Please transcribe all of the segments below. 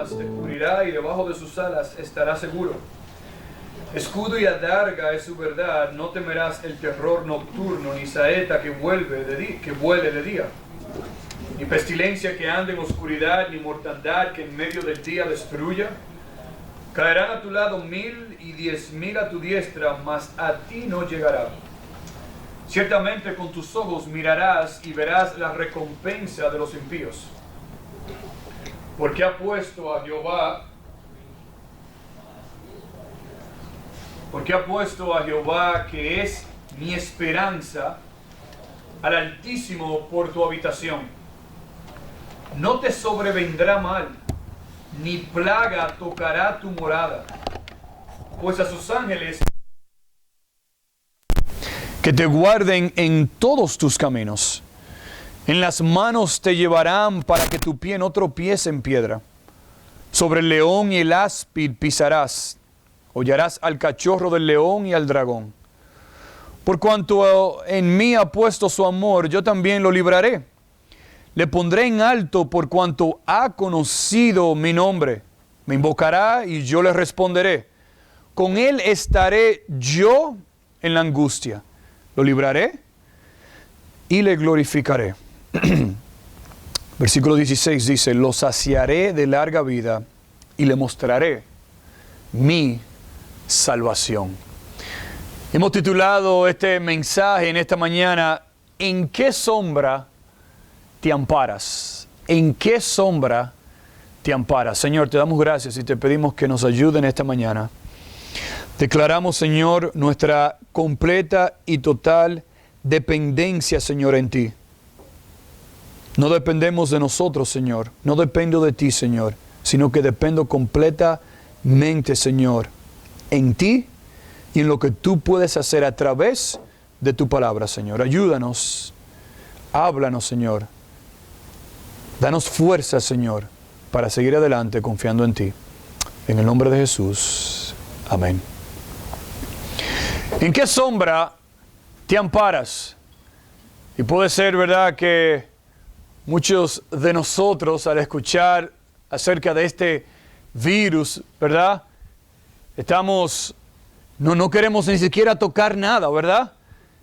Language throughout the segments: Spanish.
plumas te cubrirá y debajo de sus alas estarás seguro. Escudo y adarga es su verdad, no temerás el terror nocturno, ni saeta que vuele de día, ni pestilencia que ande en oscuridad, ni mortandad que en medio del día destruya. Caerán a tu lado 1000 y 10.000 a tu diestra, mas a ti no llegará. Ciertamente con tus ojos mirarás y verás la recompensa de los impíos. Porque ha puesto a Jehová, que es mi esperanza, al Altísimo por tu habitación. No te sobrevendrá mal, ni plaga tocará tu morada, pues a sus ángeles que te guarden en todos tus caminos. En las manos te llevarán para que tu pie no tropiece en piedra. Sobre el león y el áspid pisarás. Hollarás al cachorro del león y al dragón. Por cuanto en mí ha puesto su amor, yo también lo libraré. Le pondré en alto por cuanto ha conocido mi nombre. Me invocará y yo le responderé. Con él estaré yo en la angustia. Lo libraré y le glorificaré. Versículo 16 dice, lo saciaré de larga vida y le mostraré mi salvación. Hemos titulado este mensaje en esta mañana, ¿en qué sombra te amparas? ¿En qué sombra te amparas? Señor, te damos gracias y te pedimos que nos ayuden esta mañana. Declaramos, Señor, nuestra completa y total dependencia, Señor, en ti. No dependemos de nosotros, Señor. No dependo de ti, Señor, sino que dependo completamente, Señor, en ti y en lo que tú puedes hacer a través de tu palabra, Señor. Ayúdanos, háblanos, Señor. Danos fuerza, Señor, para seguir adelante confiando en ti. En el nombre de Jesús. Amén. ¿En qué sombra te amparas? Y puede ser, ¿verdad?, que muchos de nosotros al escuchar acerca de este virus, ¿verdad?, no queremos ni siquiera tocar nada, ¿verdad?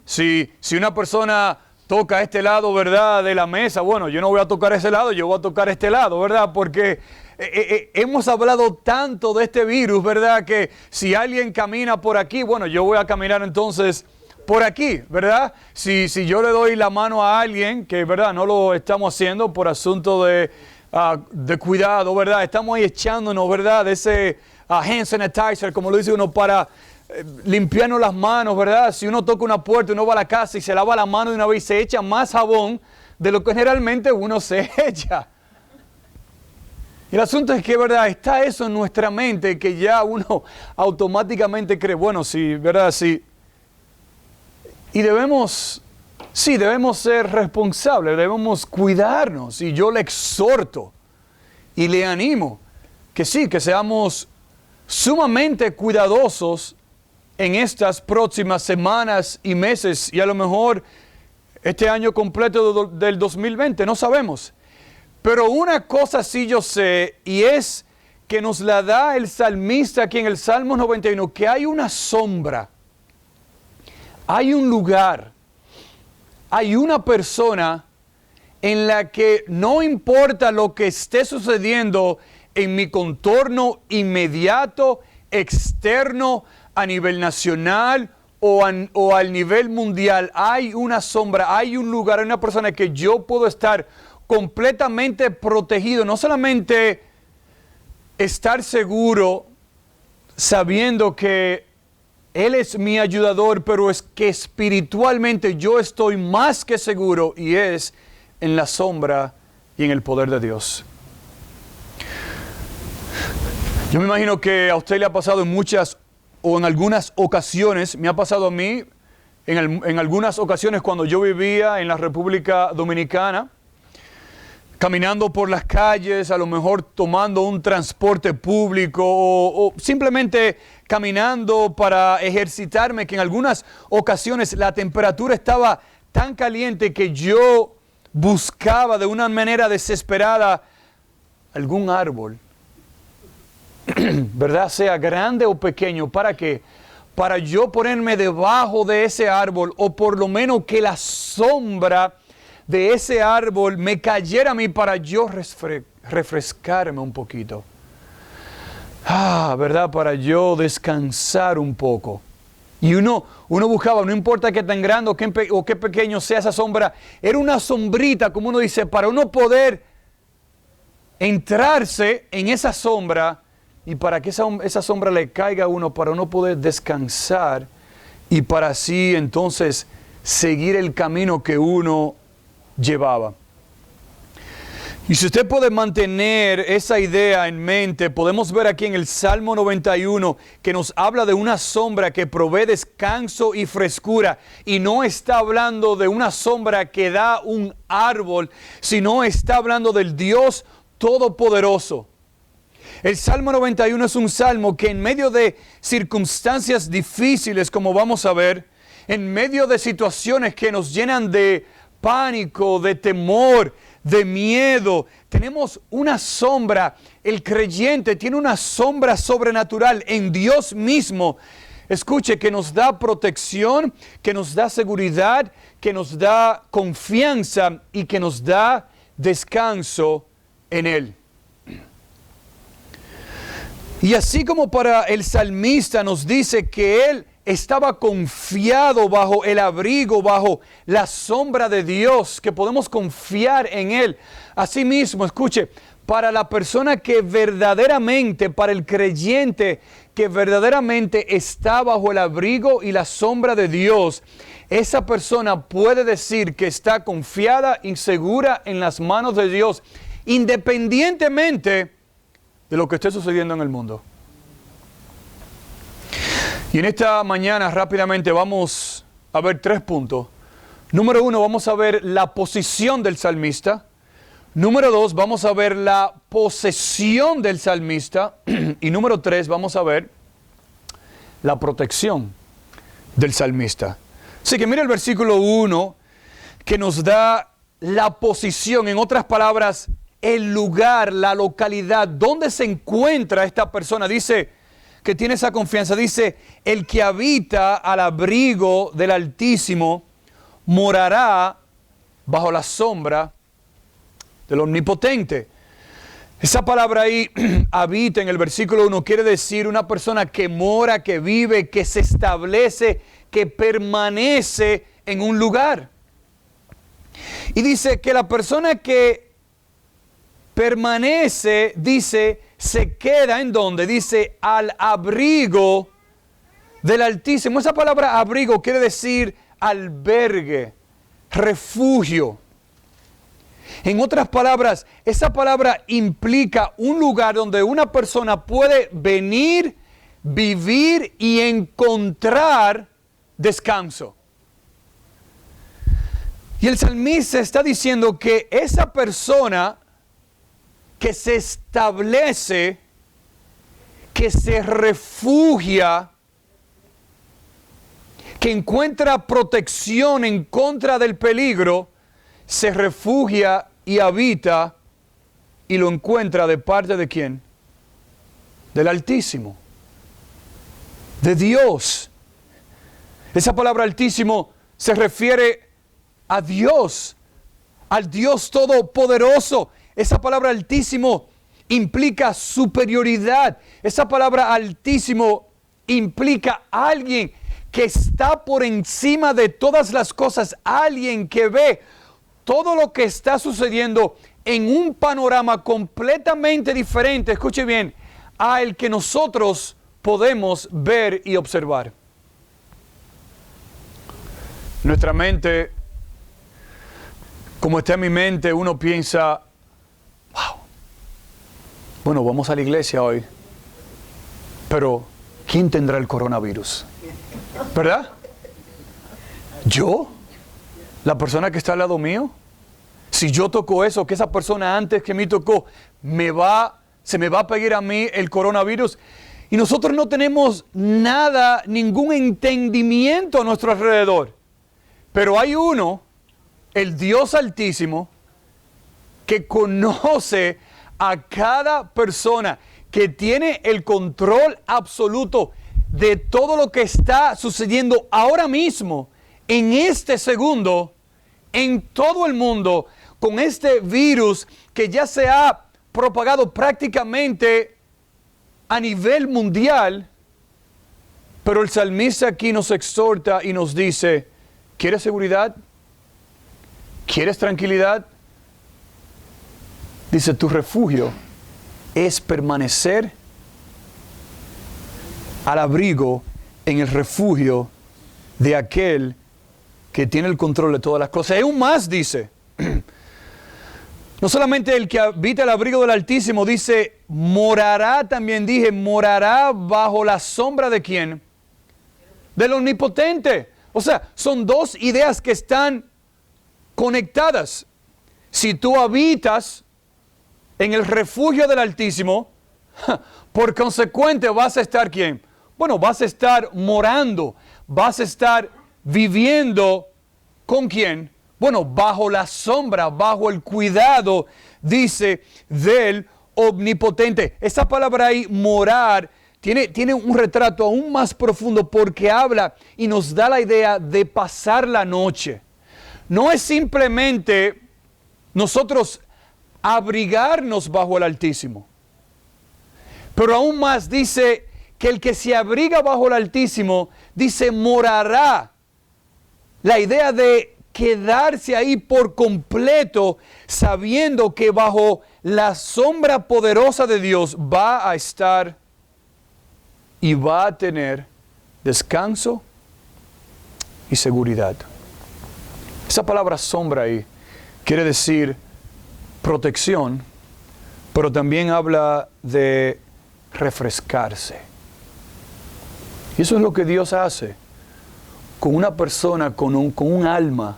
Si una persona toca este lado, ¿verdad?, de la mesa, bueno, yo no voy a tocar ese lado, yo voy a tocar este lado, ¿verdad? Porque hemos hablado tanto de este virus, ¿verdad?, que si alguien camina por aquí, bueno, yo voy a caminar entonces por aquí, ¿verdad? Si yo le doy la mano a alguien, que, ¿verdad?, no lo estamos haciendo por asunto de cuidado, ¿verdad? Estamos ahí echándonos, ¿verdad?, de ese hand sanitizer, como lo dice uno, para limpiarnos las manos, ¿verdad? Si uno toca una puerta, uno va a la casa y se lava la mano de una vez, se echa más jabón de lo que generalmente uno se echa. Y el asunto es que, ¿verdad?, está eso en nuestra mente que ya uno automáticamente cree, bueno, sí, ¿verdad?, sí. Y debemos ser responsables, debemos cuidarnos. Y yo le exhorto y le animo que sí, que seamos sumamente cuidadosos en estas próximas semanas y meses y a lo mejor este año completo del 2020, no sabemos. Pero una cosa sí yo sé, y es que nos la da el salmista aquí en el Salmo 91, que hay una sombra, hay un lugar, hay una persona en la que no importa lo que esté sucediendo en mi contorno inmediato, externo, a nivel nacional o al nivel mundial, hay una sombra, hay un lugar, hay una persona que yo puedo estar completamente protegido, no solamente estar seguro sabiendo que Él es mi ayudador, pero es que espiritualmente yo estoy más que seguro y es en la sombra y en el poder de Dios. Yo me imagino que a usted le ha pasado en muchas o en algunas ocasiones, me ha pasado a mí en algunas ocasiones cuando yo vivía en la República Dominicana, caminando por las calles, a lo mejor tomando un transporte público o simplemente caminando para ejercitarme, que en algunas ocasiones la temperatura estaba tan caliente que yo buscaba de una manera desesperada algún árbol ¿verdad? Sea grande o pequeño. ¿Para qué? Para yo ponerme debajo de ese árbol, o por lo menos que la sombra de ese árbol me cayera a mí para yo refrescarme un poquito. ¿Verdad? Para yo descansar un poco. Y uno buscaba, no importa qué tan grande o qué pequeño sea esa sombra, era una sombrita, como uno dice, para uno poder entrarse en esa sombra y para que esa sombra le caiga a uno, para uno poder descansar y para así entonces seguir el camino que uno llevaba. Y si usted puede mantener esa idea en mente, podemos ver aquí en el Salmo 91 que nos habla de una sombra que provee descanso y frescura. Y no está hablando de una sombra que da un árbol, sino está hablando del Dios Todopoderoso. El Salmo 91 es un salmo que en medio de circunstancias difíciles, como vamos a ver, en medio de situaciones que nos llenan de pánico, de temor, de miedo, tenemos una sombra. El creyente tiene una sombra sobrenatural en Dios mismo. Escuche, que nos da protección, que nos da seguridad, que nos da confianza y que nos da descanso en Él. Y así como para el salmista nos dice que él estaba confiado bajo el abrigo, bajo la sombra de Dios, que podemos confiar en Él. Asimismo, escuche, para la persona que verdaderamente, para el creyente que verdaderamente está bajo el abrigo y la sombra de Dios, esa persona puede decir que está confiada y segura en las manos de Dios, independientemente de lo que esté sucediendo en el mundo. Y en esta mañana rápidamente vamos a ver 3 puntos. Número 1, vamos a ver la posición del salmista. Número 2, vamos a ver la posesión del salmista. Y número 3, vamos a ver la protección del salmista. Así que mira el versículo 1 que nos da la posición, en otras palabras, el lugar, la localidad, donde se encuentra esta persona. Dice que tiene esa confianza. Dice, el que habita al abrigo del Altísimo morará bajo la sombra del Omnipotente. Esa palabra ahí, habita, en el versículo 1, quiere decir una persona que mora, que vive, que se establece, que permanece en un lugar. Y dice que la persona que permanece, dice, se queda en donde, dice, al abrigo del Altísimo. Esa palabra abrigo quiere decir albergue, refugio. En otras palabras, esa palabra implica un lugar donde una persona puede venir, vivir y encontrar descanso. Y el salmista está diciendo que esa persona que se establece, que se refugia, que encuentra protección en contra del peligro, se refugia y habita y lo encuentra de parte de ¿quién? Del Altísimo, de Dios. Esa palabra Altísimo se refiere a Dios, al Dios Todopoderoso. Esa palabra Altísimo implica superioridad. Esa palabra Altísimo implica alguien que está por encima de todas las cosas, alguien que ve todo lo que está sucediendo en un panorama completamente diferente, escuche bien, al que nosotros podemos ver y observar. Nuestra mente, como está en mi mente, uno piensa, wow, bueno, vamos a la iglesia hoy, pero ¿quién tendrá el coronavirus? ¿Verdad? ¿Yo? ¿La persona que está al lado mío? Si yo toco eso, que esa persona antes que me tocó, se me va a pegar a mí el coronavirus. Y nosotros no tenemos nada, ningún entendimiento a nuestro alrededor. Pero hay uno, el Dios Altísimo, que conoce a cada persona, que tiene el control absoluto de todo lo que está sucediendo ahora mismo, en este segundo, en todo el mundo, con este virus que ya se ha propagado prácticamente a nivel mundial. Pero el salmista aquí nos exhorta y nos dice, ¿quieres seguridad? ¿Quieres tranquilidad? Dice, tu refugio es permanecer al abrigo en el refugio de aquel que tiene el control de todas las cosas. Y aún más dice, no solamente el que habita el abrigo del Altísimo, dice, morará, también dije, morará bajo la sombra ¿de quién? Del Omnipotente. O sea, son dos ideas que están conectadas. Si tú habitas en el refugio del Altísimo, por consecuente vas a estar ¿quién? Bueno, vas a estar morando, vas a estar viviendo ¿con quién? Bueno, bajo la sombra, bajo el cuidado, dice, del Omnipotente. Esa palabra ahí, morar, tiene un retrato aún más profundo porque habla y nos da la idea de pasar la noche. No es simplemente nosotros abrigarnos bajo el Altísimo, pero aún más dice que el que se abriga bajo el Altísimo, dice, morará. La idea de quedarse ahí por completo, sabiendo que bajo la sombra poderosa de Dios va a estar y va a tener descanso y seguridad. Esa palabra sombra ahí quiere decir protección, pero también habla de refrescarse. Y eso es lo que Dios hace con una persona, con un alma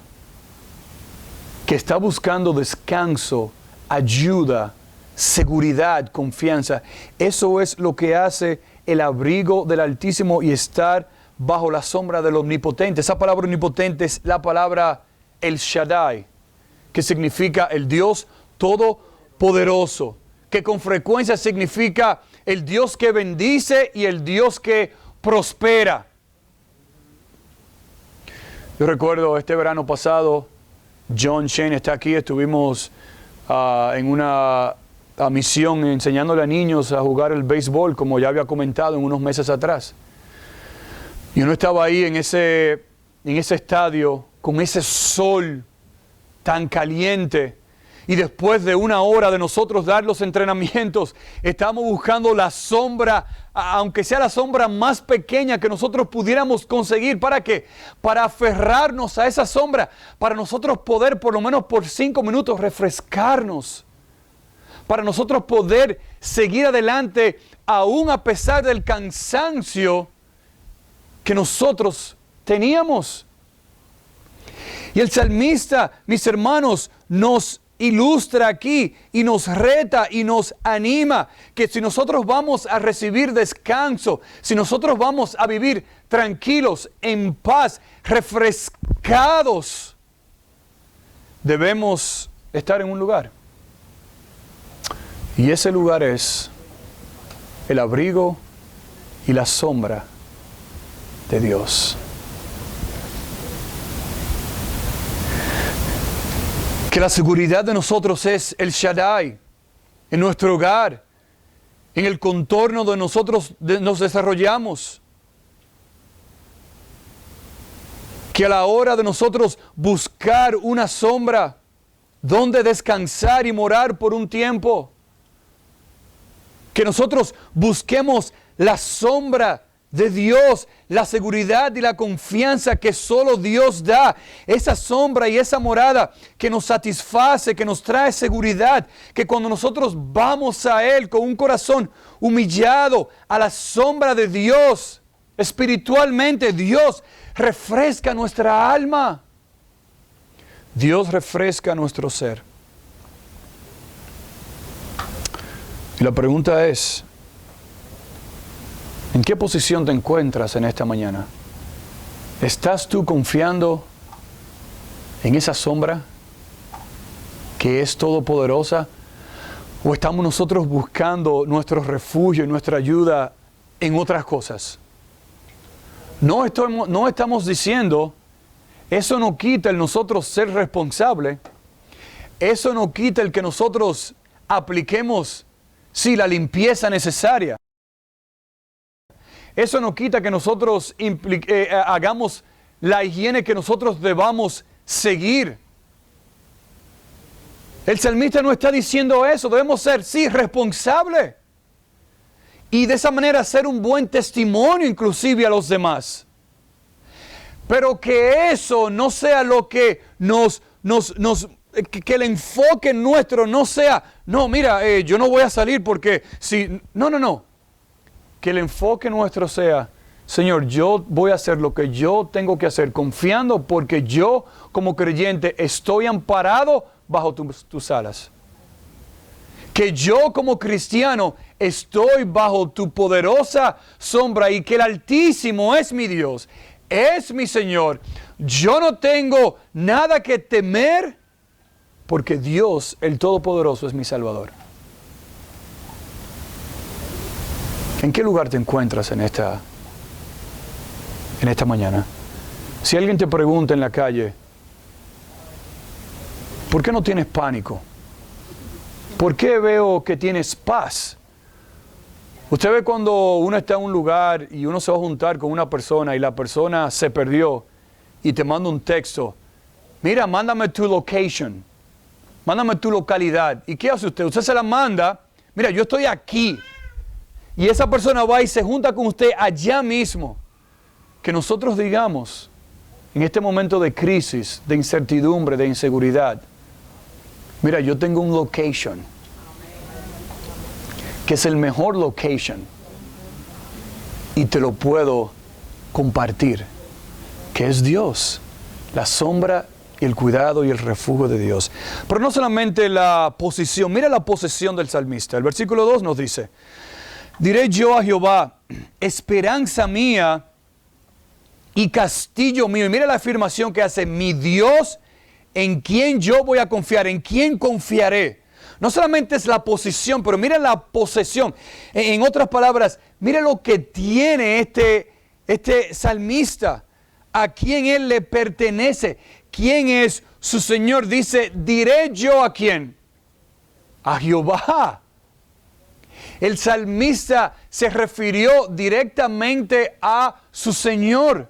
que está buscando descanso, ayuda, seguridad, confianza. Eso es lo que hace el abrigo del Altísimo y estar bajo la sombra del Omnipotente. Esa palabra omnipotente es la palabra El Shaddai, que significa el Dios todopoderoso, que con frecuencia significa el Dios que bendice y el Dios que prospera. Yo recuerdo este verano pasado, John Shane está aquí, estuvimos en una misión enseñándole a niños a jugar el béisbol, como ya había comentado en unos meses atrás. Y uno estaba ahí en ese estadio con ese sol tan caliente. Y después de una hora de nosotros dar los entrenamientos, estamos buscando la sombra, aunque sea la sombra más pequeña que nosotros pudiéramos conseguir. ¿Para qué? Para aferrarnos a esa sombra, para nosotros poder por lo menos por 5 minutos refrescarnos, para nosotros poder seguir adelante aún a pesar del cansancio que nosotros teníamos. Y el salmista, mis hermanos, nos ilustra aquí y nos reta y nos anima que si nosotros vamos a recibir descanso, si nosotros vamos a vivir tranquilos, en paz, refrescados, debemos estar en un lugar. Y ese lugar es el abrigo y la sombra de Dios. Que la seguridad de nosotros es el Shaddai, en nuestro hogar, en el contorno donde nosotros nos desarrollamos. Que a la hora de nosotros buscar una sombra donde descansar y morar por un tiempo, que nosotros busquemos la sombra de Dios, la seguridad y la confianza que solo Dios da. Esa sombra y esa morada que nos satisface, que nos trae seguridad, que cuando nosotros vamos a Él con un corazón humillado a la sombra de Dios, espiritualmente Dios refresca nuestra alma. Dios refresca nuestro ser. Y la pregunta es, ¿en qué posición te encuentras en esta mañana? ¿Estás tú confiando en esa sombra que es todopoderosa? ¿O estamos nosotros buscando nuestro refugio y nuestra ayuda en otras cosas? No estamos diciendo, eso no quita el nosotros ser responsable, eso no quita el que nosotros apliquemos, sí, la limpieza necesaria. Eso no quita que nosotros hagamos la higiene que nosotros debamos seguir. El salmista no está diciendo eso, debemos ser, sí, responsables. Y de esa manera ser un buen testimonio inclusive a los demás. Pero que eso no sea lo que que el enfoque nuestro no sea, no, mira, yo no voy a salir porque si, no. Que el enfoque nuestro sea, Señor, yo voy a hacer lo que yo tengo que hacer, confiando porque yo como creyente estoy amparado bajo tus alas. Que yo como cristiano estoy bajo tu poderosa sombra y que el Altísimo es mi Dios, es mi Señor. Yo no tengo nada que temer porque Dios, el Todopoderoso, es mi Salvador. ¿En qué lugar te encuentras en esta mañana? Si alguien te pregunta en la calle, ¿por qué no tienes pánico? ¿Por qué veo que tienes paz? Usted ve cuando uno está en un lugar y uno se va a juntar con una persona y la persona se perdió y te manda un texto. Mira, mándame tu location. Mándame tu localidad. ¿Y qué hace usted? Usted se la manda. Mira, yo estoy aquí. Y esa persona va y se junta con usted allá mismo. Que nosotros digamos, en este momento de crisis, de incertidumbre, de inseguridad, mira, yo tengo un location, que es el mejor location, y te lo puedo compartir, que es Dios, la sombra y el cuidado y el refugio de Dios. Pero no solamente la posición, mira la posesión del salmista. El versículo 2 nos dice, diré yo a Jehová, esperanza mía y castillo mío. Y mira la afirmación que hace, mi Dios, en quien yo voy a confiar, en quién confiaré. No solamente es la posición, pero mira la posesión. En otras palabras, mira lo que tiene este salmista, a quien él le pertenece. ¿Quién es su Señor? Dice, diré yo a quién. A Jehová. El salmista se refirió directamente a su Señor.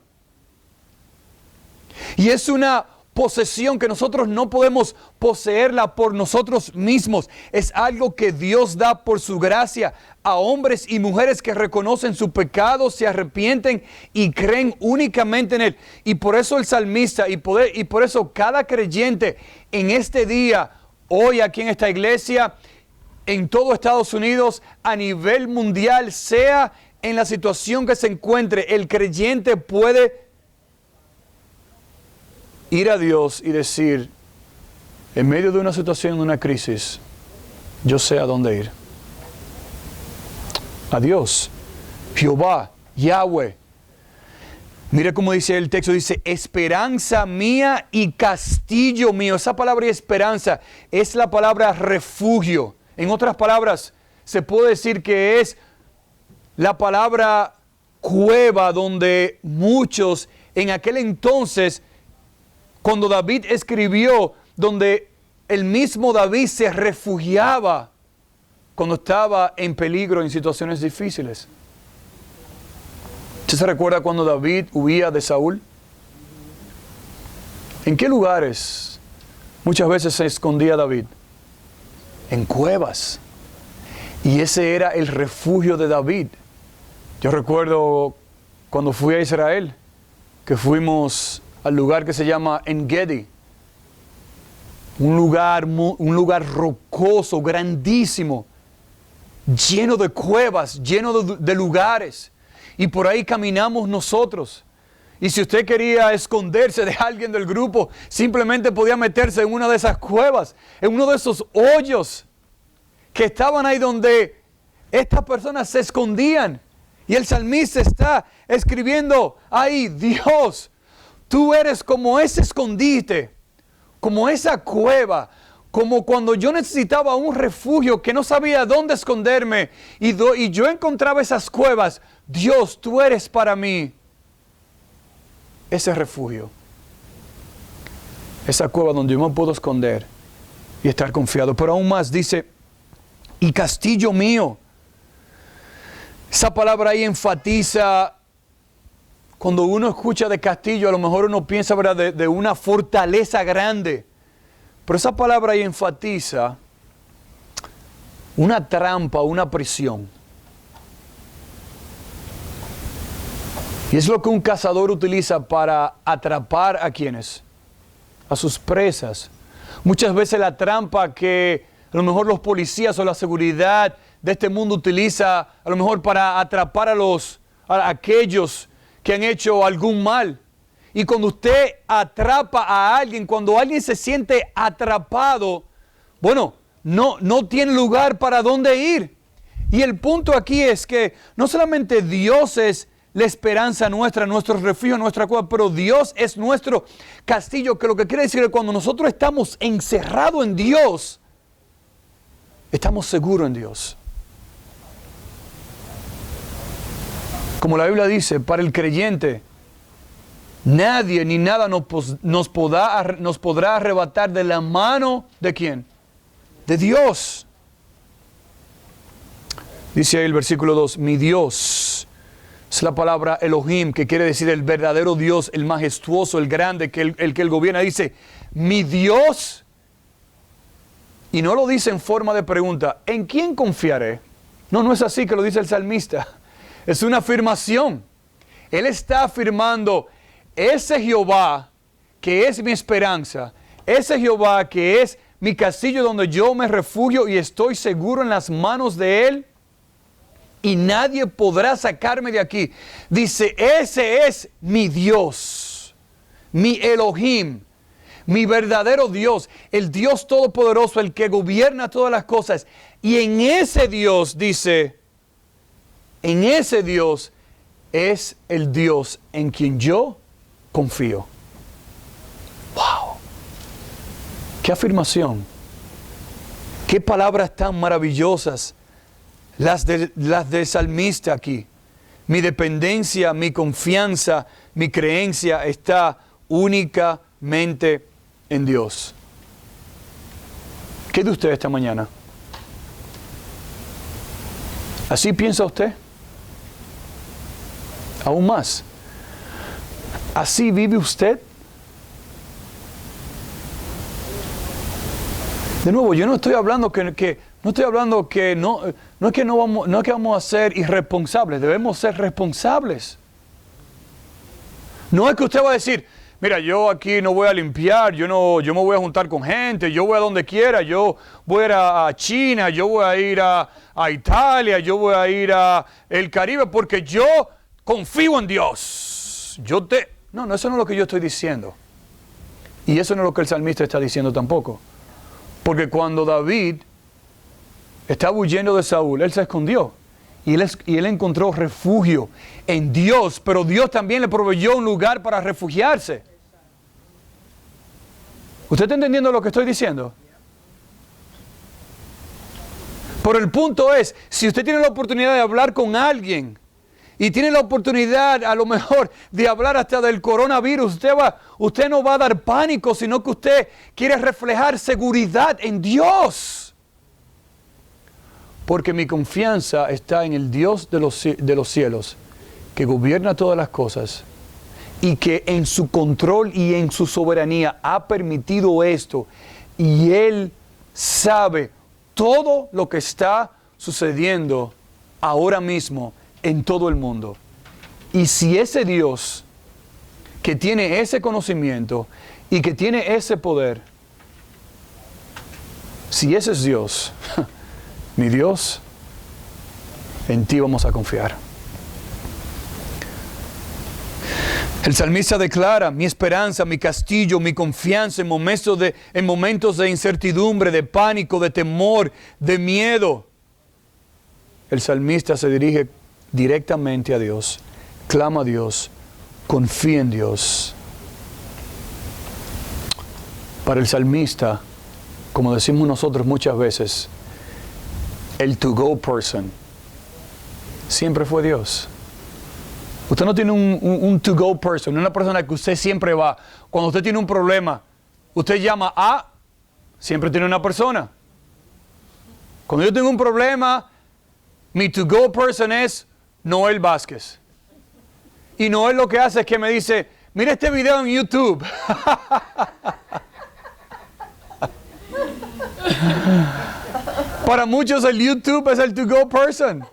Y es una posesión que nosotros no podemos poseerla por nosotros mismos. Es algo que Dios da por su gracia a hombres y mujeres que reconocen su pecado, se arrepienten y creen únicamente en Él. Y por eso el salmista y por eso cada creyente en este día, hoy aquí en esta iglesia, en todo Estados Unidos, a nivel mundial, sea en la situación que se encuentre, el creyente puede ir a Dios y decir, en medio de una situación, de una crisis, yo sé a dónde ir. A Dios, Jehová, Yahweh. Mire cómo dice el texto, dice, esperanza mía y castillo mío. Esa palabra esperanza es la palabra refugio. En otras palabras, se puede decir que es la palabra cueva donde muchos en aquel entonces, cuando David escribió, donde el mismo David se refugiaba cuando estaba en peligro en situaciones difíciles. ¿Usted se recuerda cuando David huía de Saúl? ¿En qué lugares muchas veces se escondía David? En cuevas. Y ese era el refugio de David. Yo recuerdo cuando fui a Israel, que fuimos al lugar que se llama En-Gedi, un lugar rocoso, grandísimo, lleno de cuevas, lleno de lugares, y por ahí caminamos nosotros. Y si usted quería esconderse de alguien del grupo, simplemente podía meterse en una de esas cuevas, en uno de esos hoyos que estaban ahí donde estas personas se escondían. Y el salmista está escribiendo ahí, Dios, tú eres como ese escondite, como esa cueva, como cuando yo necesitaba un refugio que no sabía dónde esconderme y yo encontraba esas cuevas. Dios, tú eres para mí ese refugio, esa cueva donde yo me puedo esconder y estar confiado. Pero aún más dice, y castillo mío. Esa palabra ahí enfatiza, cuando uno escucha de castillo, a lo mejor uno piensa, ¿verdad?, de una fortaleza grande. Pero esa palabra ahí enfatiza una trampa, una prisión. Y es lo que un cazador utiliza para atrapar a quienes, a sus presas. Muchas veces la trampa que a lo mejor los policías o la seguridad de este mundo utiliza, a lo mejor para atrapar a aquellos que han hecho algún mal. Y cuando usted atrapa a alguien, cuando alguien se siente atrapado, bueno, no tiene lugar para dónde ir. Y el punto aquí es que no solamente Dios es la esperanza nuestra, nuestro refugio, nuestra cueva, pero Dios es nuestro castillo, que lo que quiere decir es que cuando nosotros estamos encerrados en Dios, estamos seguros en Dios. Como la Biblia dice, para el creyente, nadie ni nada nos podrá arrebatar de la mano ¿de quién? De Dios. Dice ahí el versículo 2, mi Dios. Es la palabra Elohim, que quiere decir el verdadero Dios, el majestuoso, el grande, el que él gobierna. Dice, mi Dios. Y no lo dice en forma de pregunta, ¿en quién confiaré? No es así que lo dice el salmista. Es una afirmación. Él está afirmando, ese Jehová que es mi esperanza, ese Jehová que es mi castillo donde yo me refugio y estoy seguro en las manos de Él, y nadie podrá sacarme de aquí. Dice, ese es mi Dios, mi Elohim, mi verdadero Dios, el Dios todopoderoso, el que gobierna todas las cosas. Y en ese Dios, dice, en ese Dios es el Dios en quien yo confío. ¡Wow! ¡Qué afirmación! ¡Qué palabras tan maravillosas! Las del salmista aquí. Mi dependencia, mi confianza, mi creencia está únicamente en Dios. ¿Qué de usted esta mañana? ¿Así piensa usted? Aún más. ¿Así vive usted? De nuevo, yo no estoy hablando no es que vamos a ser irresponsables, debemos ser responsables. No es que usted va a decir, mira, yo aquí no voy a limpiar, yo me voy a juntar con gente, yo voy a donde quiera, yo voy a ir a China, yo voy a ir a Italia, yo voy a ir a el Caribe porque yo confío en Dios. No, eso no es lo que yo estoy diciendo. Y eso no es lo que el salmista está diciendo tampoco. Porque cuando David estaba huyendo de Saúl, él se escondió. Y él encontró refugio en Dios, pero Dios también le proveyó un lugar para refugiarse. ¿Usted está entendiendo lo que estoy diciendo? Pero el punto es, si usted tiene la oportunidad de hablar con alguien y tiene la oportunidad a lo mejor de hablar hasta del coronavirus, usted no va a dar pánico, sino que usted quiere reflejar seguridad en Dios. Porque mi confianza está en el Dios de los cielos, que gobierna todas las cosas y que en su control y en su soberanía ha permitido esto. Y Él sabe todo lo que está sucediendo ahora mismo en todo el mundo. Y si ese Dios que tiene ese conocimiento y que tiene ese poder, si ese es Dios, mi Dios, en ti vamos a confiar. El salmista declara, mi esperanza, mi castillo, mi confianza en momentos de incertidumbre, de pánico, de temor, de miedo. El salmista se dirige directamente a Dios, clama a Dios, confía en Dios. Para el salmista, como decimos nosotros muchas veces, el to-go person siempre fue Dios. Usted no tiene un to-go person, una persona que usted siempre va. Cuando usted tiene un problema, usted llama a, siempre tiene una persona. Cuando yo tengo un problema, mi to-go person es Noel Vázquez. Y Noel lo que hace es que me dice, mira este video en YouTube. Para muchos el YouTube es el to-go person.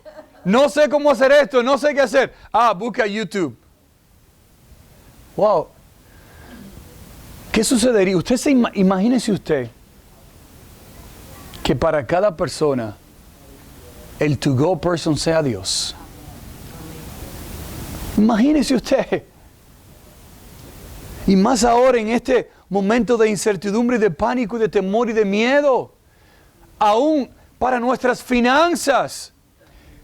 No sé cómo hacer esto, no sé qué hacer. Busca YouTube. Wow. ¿Qué sucedería? Imagínese usted que para cada persona el to-go person sea Dios. Imagínese usted. Y más ahora en este momento de incertidumbre, de pánico, de temor y de miedo. Aún para nuestras finanzas.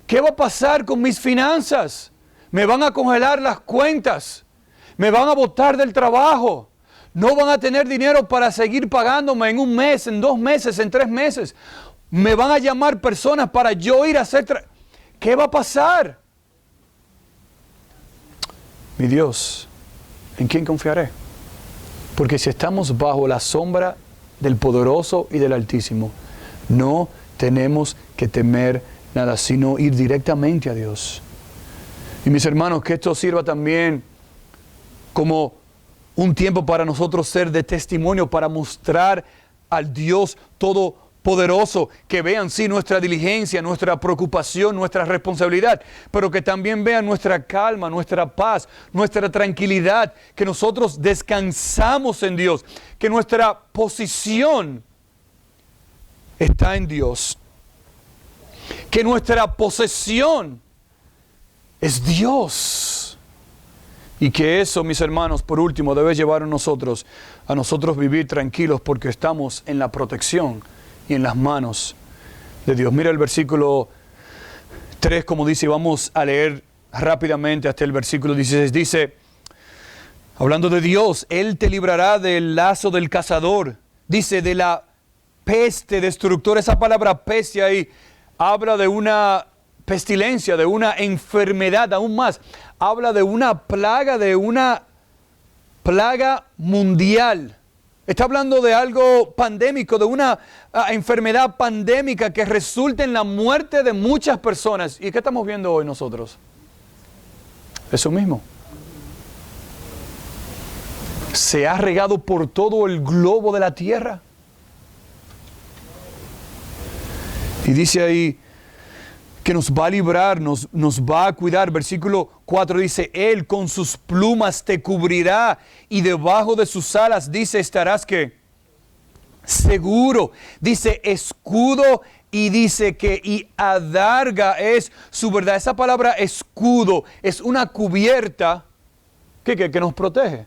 ¿Qué va a pasar con mis finanzas? ¿Me van a congelar las cuentas? ¿Me van a botar del trabajo? ¿No van a tener dinero para seguir pagándome en un mes, en 2 meses, en 3 meses? ¿Me van a llamar personas para yo ir a hacer... ¿Qué va a pasar? Mi Dios, ¿en quién confiaré? Porque si estamos bajo la sombra del Poderoso y del Altísimo, no tenemos que temer nada, sino ir directamente a Dios. Y mis hermanos, que esto sirva también como un tiempo para nosotros ser de testimonio, para mostrar al Dios Todopoderoso, que vean sí nuestra diligencia, nuestra preocupación, nuestra responsabilidad, pero que también vean nuestra calma, nuestra paz, nuestra tranquilidad, que nosotros descansamos en Dios, que nuestra posición está en Dios, que nuestra posesión es Dios. Y que eso, mis hermanos, por último, debe llevar a nosotros vivir tranquilos porque estamos en la protección y en las manos de Dios. Mira el versículo 3, como dice, vamos a leer rápidamente hasta el versículo 16. Dice, hablando de Dios, Él te librará del lazo del cazador. Dice, de la peste destructora. Esa palabra peste ahí habla de una pestilencia, de una enfermedad, aún más. Habla de una plaga mundial. Está hablando de algo pandémico, de una enfermedad pandémica que resulta en la muerte de muchas personas. ¿Y qué estamos viendo hoy nosotros? Eso mismo. Se ha regado por todo el globo de la tierra. Y dice ahí que nos va a librar, nos va a cuidar. Versículo 4 dice, Él con sus plumas te cubrirá y debajo de sus alas, dice, estarás ¿qué? Seguro. Dice escudo y dice que y adarga es su verdad. Esa palabra escudo es una cubierta que nos protege.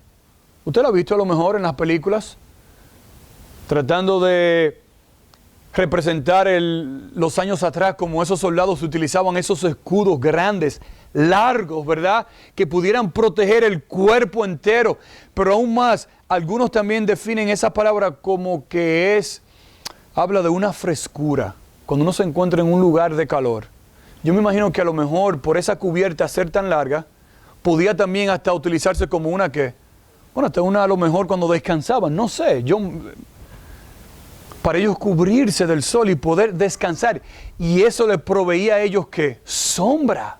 ¿Usted lo ha visto a lo mejor en las películas? Tratando de representar los años atrás como esos soldados utilizaban esos escudos grandes, largos, ¿verdad? Que pudieran proteger el cuerpo entero. Pero aún más, algunos también definen esa palabra como que habla de una frescura. Cuando uno se encuentra en un lugar de calor. Yo me imagino que a lo mejor por esa cubierta ser tan larga, podía también hasta utilizarse como una hasta una a lo mejor cuando descansaban, no sé, para ellos cubrirse del sol y poder descansar. Y eso les proveía a ellos ¿qué? Sombra.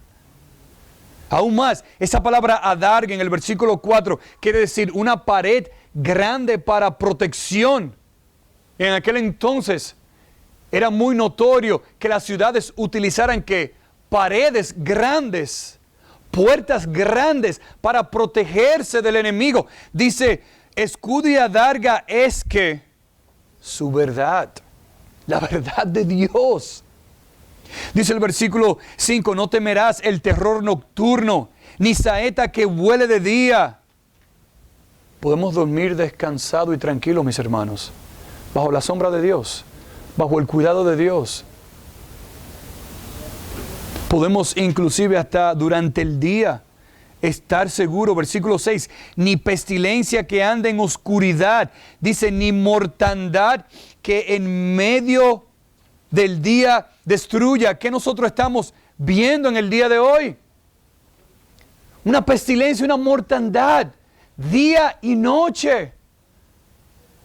Aún más, esa palabra adarga en el versículo 4 quiere decir una pared grande para protección. En aquel entonces era muy notorio que las ciudades utilizaran ¿qué? Paredes grandes, puertas grandes para protegerse del enemigo. Dice, escudo y adarga es que su verdad, la verdad de Dios. Dice el versículo 5, no temerás el terror nocturno, ni saeta que vuele de día. Podemos dormir descansado y tranquilo, mis hermanos, bajo la sombra de Dios, bajo el cuidado de Dios. Podemos inclusive hasta durante el día estar seguro. Versículo 6, ni pestilencia que ande en oscuridad. Dice, ni mortandad que en medio del día destruya. ¿Qué nosotros estamos viendo en el día de hoy? Una pestilencia, una mortandad, día y noche,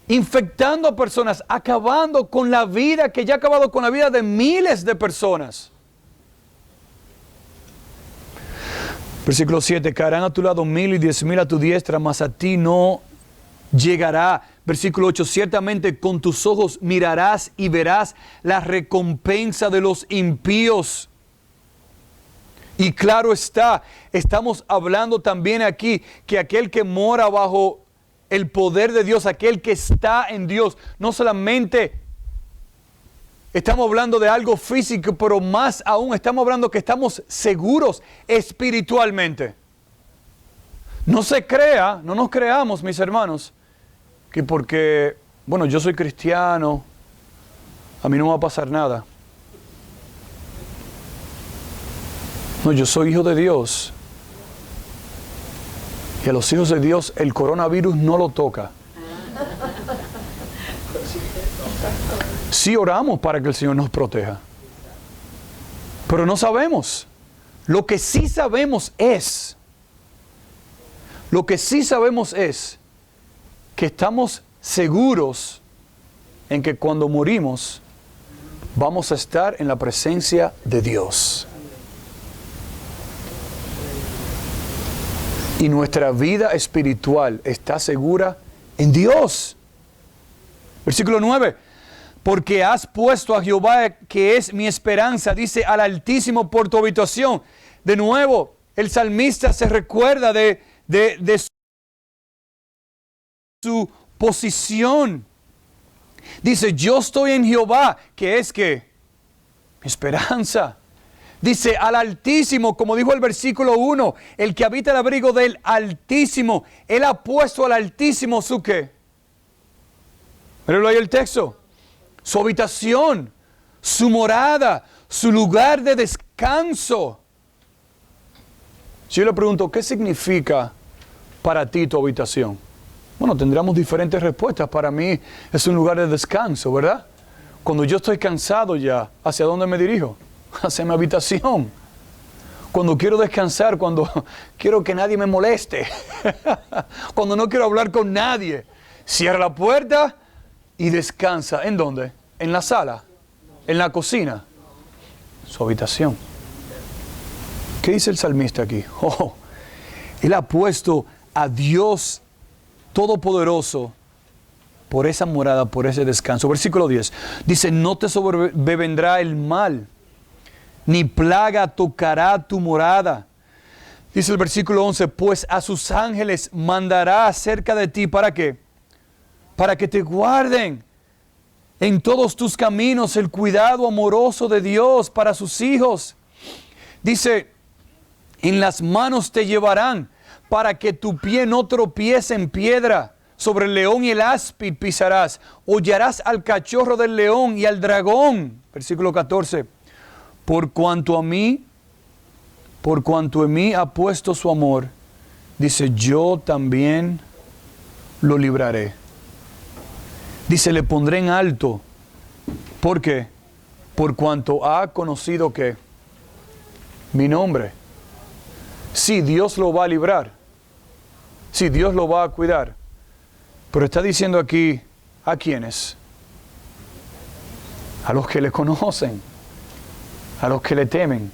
infectando a personas, acabando con la vida, que ya ha acabado con la vida de miles de personas. Versículo 7, caerán a tu lado 1000 y 10,000 a tu diestra, mas a ti no llegará. Versículo 8, ciertamente con tus ojos mirarás y verás la recompensa de los impíos. Y claro está, estamos hablando también aquí que aquel que mora bajo el poder de Dios, aquel que está en Dios, no solamente estamos hablando de algo físico, pero más aún estamos hablando que estamos seguros espiritualmente. No se crea, no nos creamos, mis hermanos, que porque, bueno, yo soy cristiano, a mí no me va a pasar nada. No, yo soy hijo de Dios. Y a los hijos de Dios el coronavirus no lo toca. Sí oramos para que el Señor nos proteja. Pero no sabemos. Lo que sí sabemos es que estamos seguros en que cuando morimos vamos a estar en la presencia de Dios. Y nuestra vida espiritual está segura en Dios. Versículo 9. Porque has puesto a Jehová, que es mi esperanza, dice, al Altísimo por tu habitación. De nuevo, el salmista se recuerda de su posición. Dice, yo estoy en Jehová, que es que mi esperanza. Dice, al Altísimo, como dijo el versículo 1, el que habita el abrigo del Altísimo, Él ha puesto al Altísimo su ¿qué? Míralo ahí el texto. Su habitación, su morada, su lugar de descanso. Si yo le pregunto, ¿qué significa para ti tu habitación? Bueno, tendríamos diferentes respuestas. Para mí es un lugar de descanso, ¿verdad? Cuando yo estoy cansado ya, ¿hacia dónde me dirijo? Hacia mi habitación. Cuando quiero descansar, cuando quiero que nadie me moleste, cuando no quiero hablar con nadie, cierra la puerta y descansa. ¿En dónde? En la sala, en la cocina, su habitación. ¿Qué dice el salmista aquí? Él ha puesto a Dios Todopoderoso por esa morada, por ese descanso. Versículo 10 dice, no te sobrevendrá el mal, ni plaga tocará tu morada. Dice el versículo 11, pues a sus ángeles mandará acerca de ti, ¿para qué? Para que te guarden en todos tus caminos, el cuidado amoroso de Dios para sus hijos. Dice, en las manos te llevarán, para que tu pie no tropiece en piedra. Sobre el león y el áspid pisarás, hollarás al cachorro del león y al dragón. Versículo 14. Por cuanto en mí ha puesto su amor, dice, yo también lo libraré. Dice, le pondré en alto. ¿Por qué? Por cuanto ha conocido que mi nombre. Sí, Dios lo va a librar. Sí, Dios lo va a cuidar. Pero está diciendo aquí, ¿a quiénes? A los que le conocen, a los que le temen,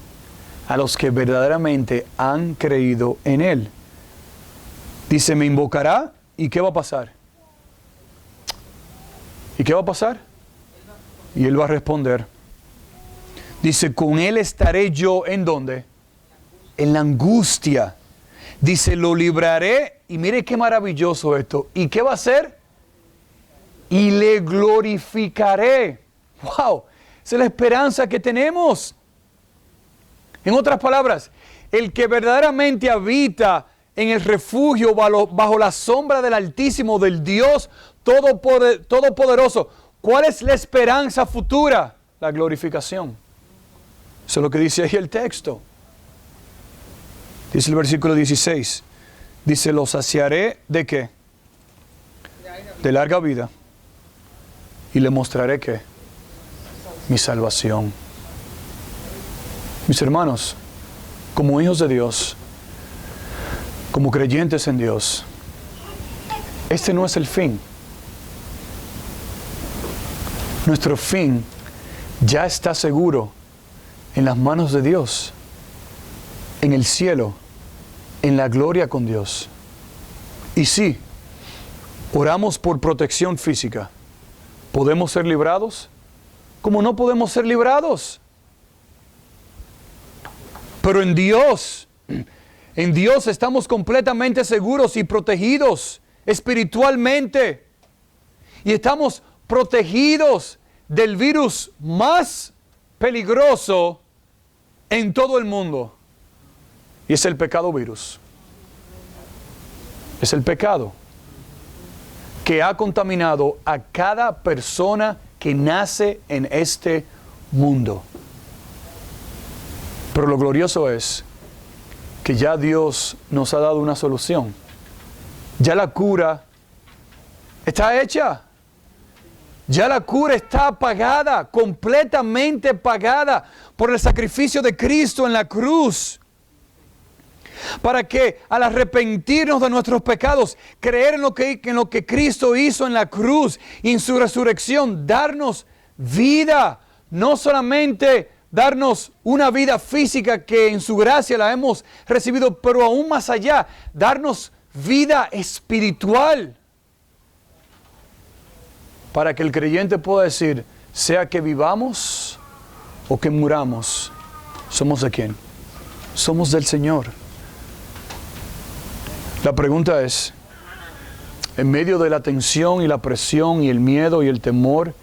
a los que verdaderamente han creído en Él. Dice, me invocará, ¿y qué va a pasar? ¿Y qué va a pasar? Y Él va a responder. Dice, con Él estaré yo, ¿en dónde? En la angustia. Dice, lo libraré, y mire qué maravilloso esto. ¿Y qué va a hacer? Y le glorificaré. ¡Wow! Esa es la esperanza que tenemos. En otras palabras, el que verdaderamente habita en el refugio bajo la sombra del Altísimo, del Dios Todopoderoso. ¿Cuál es la esperanza futura? La glorificación. Eso es lo que dice ahí el texto. Dice el versículo 16. Dice, los saciaré ¿de qué? De larga vida. Y le mostraré ¿qué? Mi salvación. Mis hermanos, como hijos de Dios, como creyentes en Dios, este no es el fin. Nuestro fin ya está seguro en las manos de Dios, en el cielo, en la gloria con Dios. Y sí, oramos por protección física. ¿Podemos ser librados? ¿Cómo no podemos ser librados? Pero en Dios estamos completamente seguros y protegidos espiritualmente. Y estamos protegidos del virus más peligroso en todo el mundo. Y es el pecado virus. Es el pecado que ha contaminado a cada persona que nace en este mundo. Pero lo glorioso es que ya Dios nos ha dado una solución. Ya la cura está hecha. Ya la cura está pagada, completamente pagada por el sacrificio de Cristo en la cruz. Para que al arrepentirnos de nuestros pecados, creer en lo que Cristo hizo en la cruz y en su resurrección, darnos vida, no solamente darnos una vida física que en su gracia la hemos recibido, pero aún más allá, darnos vida espiritual. Para que el creyente pueda decir, sea que vivamos o que muramos, ¿somos de quién? Somos del Señor. La pregunta es, en medio de la tensión y la presión y el miedo y el temor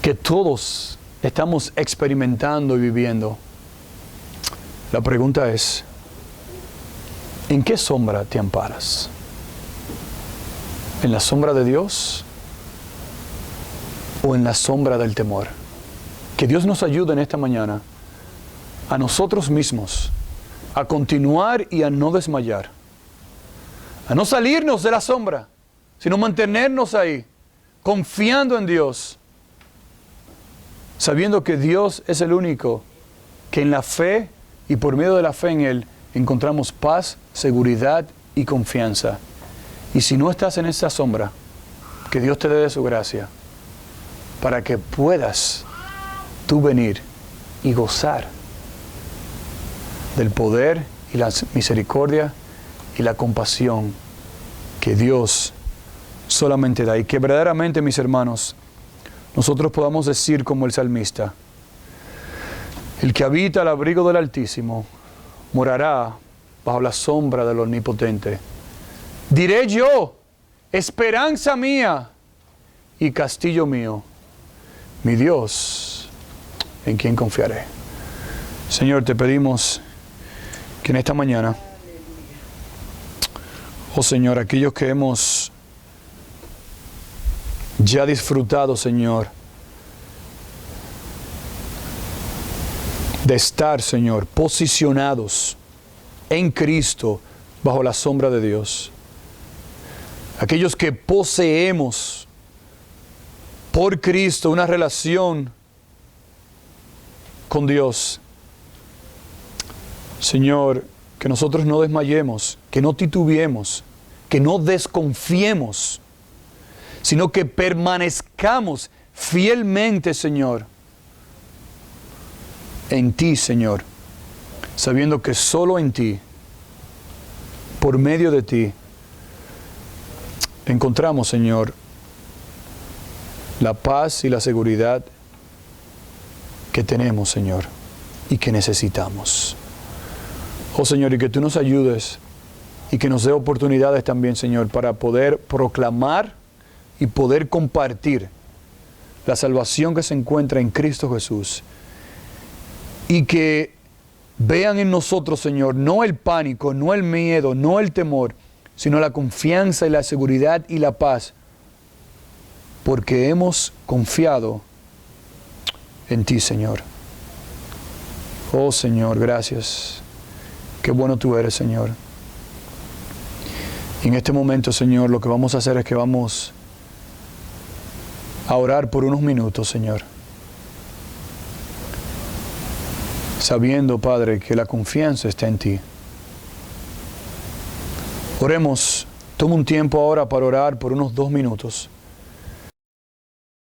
que todos estamos experimentando y viviendo, la pregunta es, ¿en qué sombra te amparas? ¿En la sombra de Dios o en la sombra del temor? Que Dios nos ayude en esta mañana a nosotros mismos a continuar y a no desmayar, a no salirnos de la sombra, sino mantenernos ahí, confiando en Dios, sabiendo que Dios es el único que en la fe y por medio de la fe en Él encontramos paz, seguridad y confianza. Y si no estás en esa sombra, que Dios te dé de su gracia para que puedas tú venir y gozar del poder y la misericordia y la compasión que Dios solamente da. Y que verdaderamente, mis hermanos, nosotros podamos decir como el salmista, el que habita al abrigo del Altísimo morará bajo la sombra del Omnipotente. Diré yo, esperanza mía y castillo mío, mi Dios, en quien confiaré. Señor, te pedimos que en esta mañana, oh Señor, aquellos que hemos ya disfrutado, Señor, de estar, Señor, posicionados en Cristo bajo la sombra de Dios. Aquellos que poseemos por Cristo una relación con Dios. Señor, que nosotros no desmayemos, que no titubeemos, que no desconfiemos, sino que permanezcamos fielmente, Señor, en ti, Señor, sabiendo que solo en ti, por medio de ti, encontramos, Señor, la paz y la seguridad que tenemos, Señor, y que necesitamos. Oh, Señor, y que tú nos ayudes y que nos dé oportunidades también, Señor, para poder proclamar y poder compartir la salvación que se encuentra en Cristo Jesús. Y que vean en nosotros, Señor, no el pánico, no el miedo, no el temor, sino la confianza y la seguridad y la paz, porque hemos confiado en ti, Señor. Oh, Señor, gracias. Qué bueno tú eres, Señor. Y en este momento, Señor, lo que vamos a hacer es que vamos a orar por unos minutos, Señor. Sabiendo, Padre, que la confianza está en ti. Oremos, toma un tiempo ahora para orar por unos 2 minutos.